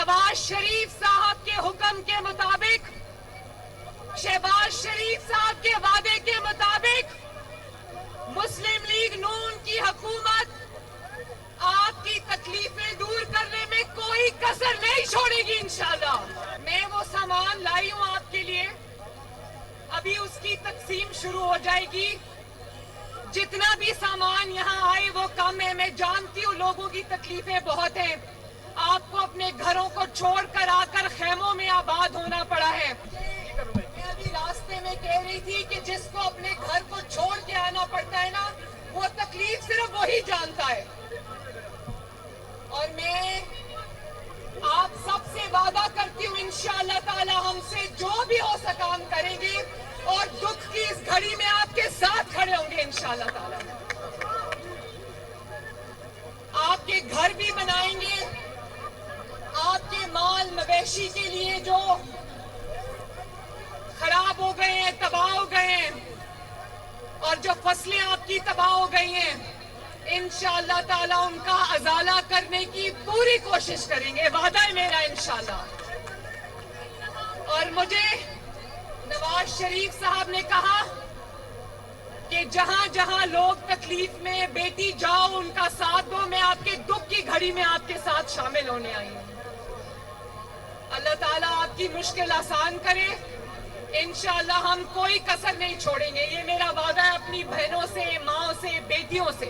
नवाज शरीफ साहब के हुक्म के मुताबिक, शहबाज शरीफ साहब के वादे के मुताबिक मुस्लिम लीग नून की हुकूमत आपकी तकलीफें दूर करने में कोई कसर नहीं छोड़ेगी इंशाल्लाह। मैं वो सामान लाई हूं आपके लिए, अभी उसकी तकसीम शुरू हो जाएगी। जितना भी सामान यहाँ आए वो कम है, मैं जानती हूँ लोगों की तकलीफें बहुत हैं। आपको अपने घरों को छोड़कर आकर खेमों में आबाद होना पड़ा है। मैं अभी रास्ते में कह रही थी कि जिसको अपने घर को छोड़ के आना पड़ता है ना, वो तकलीफ सिर्फ वही जानता है। और मैं आप सबसे वादा करती हूँ इंशाअल्लाह ताला हमसे जो भी हो सका हम करेंगे और दुख की इस घड़ी में आपके साथ खड़े होंगे इंशाअल्लाह ताला। आपके घर भी बनाएंगे, आपके माल मवेशी के लिए जो खराब हो गए हैं, तबाह हो गए हैं, और जो फसलें आपकी तबाह हो गई हैं, इंशाअल्लाह ताला उनका अजाला करने की पूरी कोशिश करेंगे, वादा है मेरा इंशाअल्लाह। और मुझे नवाज शरीफ साहब ने कहा कि जहां जहां लोग तकलीफ में, बेटी जाओ उनका साथ दो, मैं आपके दुख की घड़ी में आपके साथ शामिल होने आई हूं। अल्लाह ताला आपकी मुश्किल आसान करे, इंशाअल्लाह हम कोई कसर नहीं छोड़ेंगे, ये मेरा वादा है अपनी बहनों से, माओ से, बेटियों से।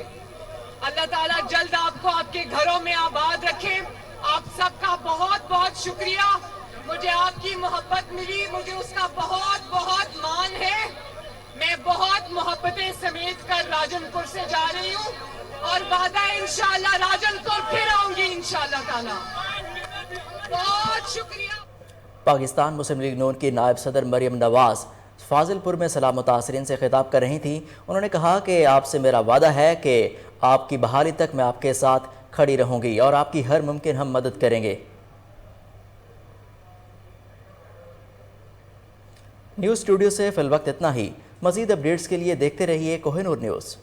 अल्लाह ताला जल्द आपको आपके घरों में आबाद रखे। आप सबका बहुत बहुत शुक्रिया, मुझे आपकी मोहब्बत मिली, मुझे उसका बहुत बहुत मान है। मैं बहुत मोहब्बतें समेत कर राजनपुर से जा रही हूँ और वादा है इंशाअल्लाह राजनपुर फिर आऊंगी इंशाअल्लाह ताला। बहुत शुक्रिया। पाकिस्तान मुस्लिम लीग नून की नायब सदर मरियम नवाज फाजिलपुर में सलाम मुतासरीन से खिताब कर रही थी। उन्होंने कहा कि आपसे मेरा वादा है कि आपकी बहाली तक मैं आपके साथ खड़ी रहूंगी और आपकी हर मुमकिन हम मदद करेंगे। न्यूज़ स्टूडियो से फिल वक्त इतना ही। मज़ीद अपडेट्स के लिए देखते रहिए कोहिनूर न्यूज़।